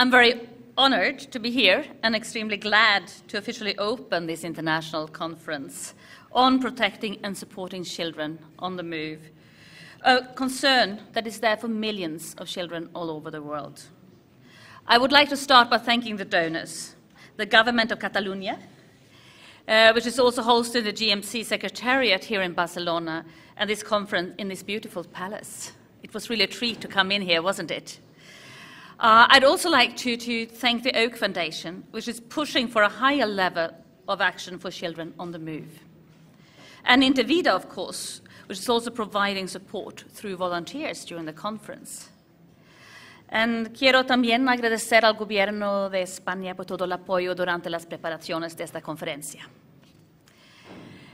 I'm very honored to be here and extremely glad to officially open this international conference on protecting and supporting children on the move, a concern that is there for millions of children all over the world. I would like to start by thanking the donors, the government of Catalonia, which is also hosting the GMC Secretariat here in Barcelona, and this conference in this beautiful palace. It was really a treat to come in here, wasn't it? I'd also like to thank the Oak Foundation, which is pushing for a higher level of action for children on the move. And Intervida, of course, which is also providing support through volunteers during the conference. And quiero también agradecer al gobierno de España por todo el apoyo durante las preparaciones de esta conferencia.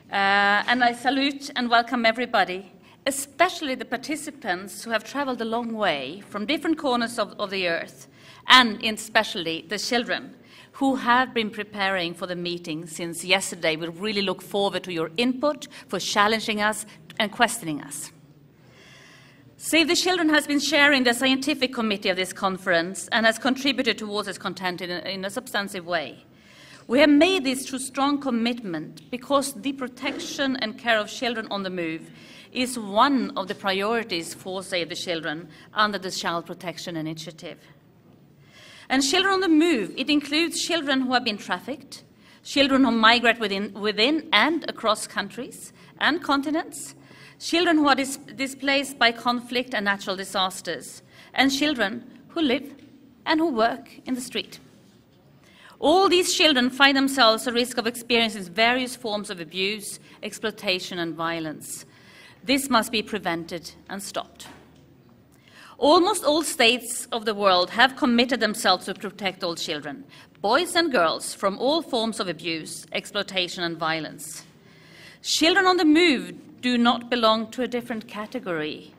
And I salute and welcome everybody, especially the participants who have traveled a long way from different corners of the earth, and especially the children who have been preparing for the meeting since yesterday. We really look forward to your input, for challenging us and questioning us. Save the Children has been chairing the scientific committee of this conference and has contributed towards its content in a substantive way. We have made this through strong commitment because the protection and care of children on the move is one of the priorities for Save the Children under the Child Protection Initiative. And children on the move, it includes children who have been trafficked, children who migrate within and across countries and continents, children who are displaced by conflict and natural disasters, and children who live and who work in the street. All these children find themselves at risk of experiencing various forms of abuse, exploitation, and violence. This must be prevented and stopped. Almost all states of the world have committed themselves to protect all children, boys and girls, from all forms of abuse, exploitation, and violence. Children on the move do not belong to a different category.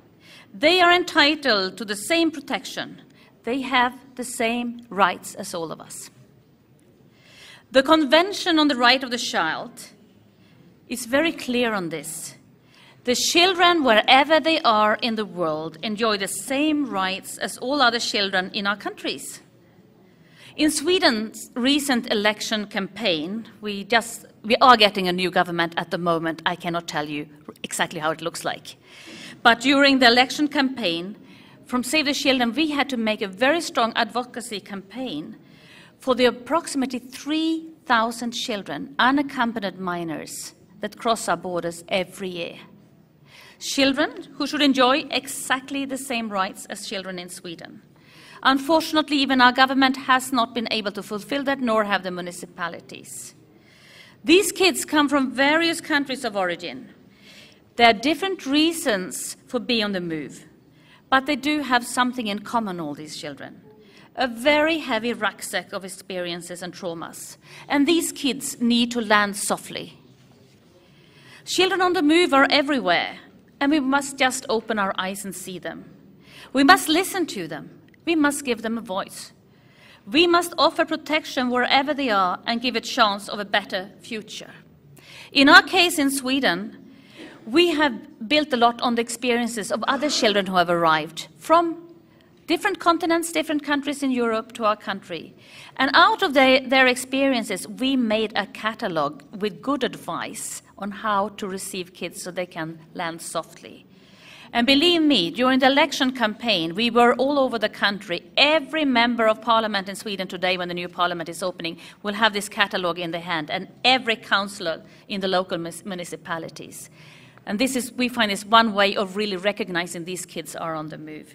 They are entitled to the same protection. They have the same rights as all of us. The Convention on the Right of the Child is very clear on this. The children, wherever they are in the world, enjoy the same rights as all other children in our countries. In Sweden's recent election campaign, we are getting a new government at the moment. I cannot tell you exactly how it looks like. But during the election campaign, from Save the Children, we had to make a very strong advocacy campaign for the approximately 3,000 children, unaccompanied minors, that cross our borders every year. Children who should enjoy exactly the same rights as children in Sweden. Unfortunately, even our government has not been able to fulfill that, nor have the municipalities. These kids come from various countries of origin. There are different reasons for being on the move, but they do have something in common, all these children. A very heavy rucksack of experiences and traumas. And these kids need to land softly. Children on the move are everywhere, and we must just open our eyes and see them. We must listen to them. We must give them a voice. We must offer protection wherever they are and give a chance of a better future. In our case in Sweden, we have built a lot on the experiences of other children who have arrived from different continents, different countries in Europe to our country. And out of their experiences, we made a catalogue with good advice on how to receive kids so they can land softly. And believe me, during the election campaign, we were all over the country. Every member of parliament in Sweden today, when the new parliament is opening, will have this catalogue in their hand, and every councillor in the local municipalities. And we find this one way of really recognizing these kids are on the move.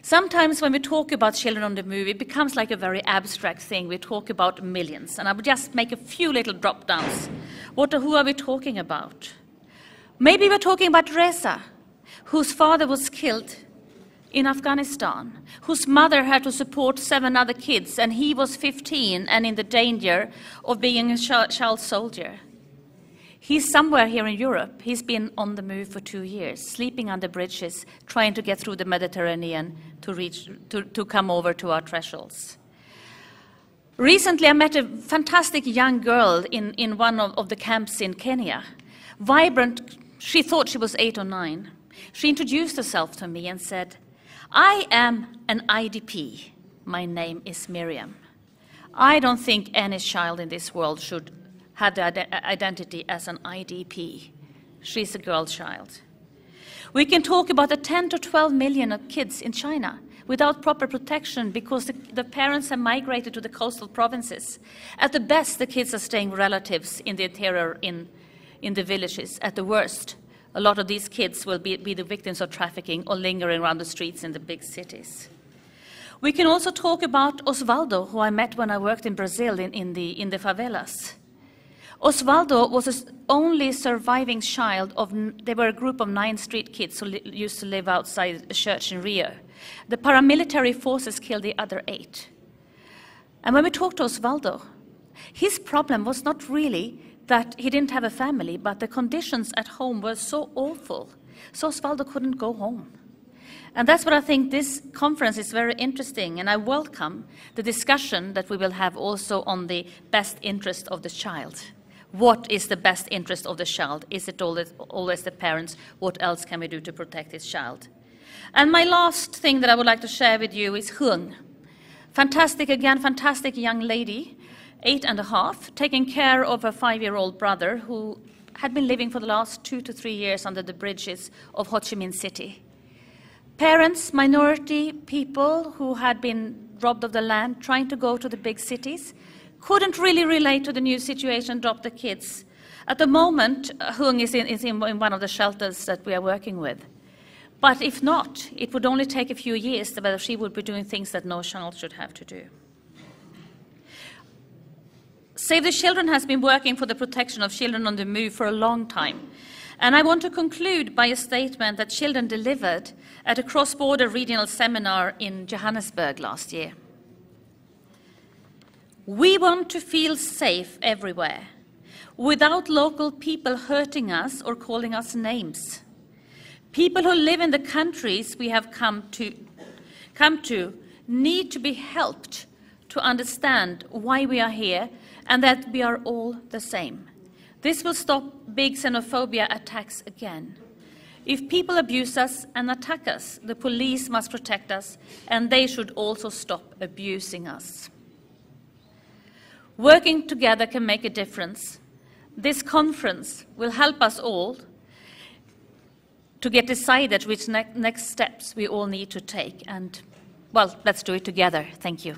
Sometimes when we talk about children on the move, it becomes like a very abstract thing. We talk about millions, and I would just make a few little drop-downs. Who are we talking about? Maybe we're talking about Reza, whose father was killed in Afghanistan, whose mother had to support 7 other kids, and he was 15 and in the danger of being a child soldier. He's somewhere here in Europe. He's been on the move for 2 years, sleeping under bridges, trying to get through the Mediterranean to come over to our thresholds. Recently, I met a fantastic young girl in one of the camps in Kenya. Vibrant, she thought she was 8 or 9. She introduced herself to me and said, "I am an IDP. My name is Miriam. I don't think any child in this world should have the identity as an IDP. She's a girl child. We can talk about the 10 to 12 million of kids in China without proper protection because the parents have migrated to the coastal provinces. At the best, the kids are staying with relatives in the interior in the villages. At the worst, a lot of these kids will be the victims of trafficking or lingering around the streets in the big cities. We can also talk about Osvaldo, who I met when I worked in Brazil in the favelas. Osvaldo was the only surviving child they were a group of 9 street kids who used to live outside a church in Rio. The paramilitary forces killed the other 8. And when we talked to Osvaldo, his problem was not really that he didn't have a family, but the conditions at home were so awful, so Osvaldo couldn't go home. And that's what I think this conference is very interesting, and I welcome the discussion that we will have also on the best interest of the child. What is the best interest of the child? Is it always the parents? What else can we do to protect his child? And my last thing that I would like to share with you is Hung. Fantastic young lady, 8.5, taking care of her 5-year-old brother who had been living for the last 2 to 3 years under the bridges of Ho Chi Minh City. Parents, minority people who had been robbed of the land, trying to go to the big cities, couldn't really relate to the new situation, dropped the kids. At the moment, Hung is in one of the shelters that we are working with. But if not, it would only take a few years whether she would be doing things that no child should have to do. Save the Children has been working for the protection of children on the move for a long time. And I want to conclude by a statement that children delivered at a cross-border regional seminar in Johannesburg last year. We want to feel safe everywhere, without local people hurting us or calling us names. People who live in the countries we have come to need to be helped to understand why we are here and that we are all the same. This will stop big xenophobia attacks again. If people abuse us and attack us, the police must protect us, and they should also stop abusing us. Working together can make a difference. This conference will help us all to get decided which next steps we all need to take. And, well, let's do it together. Thank you.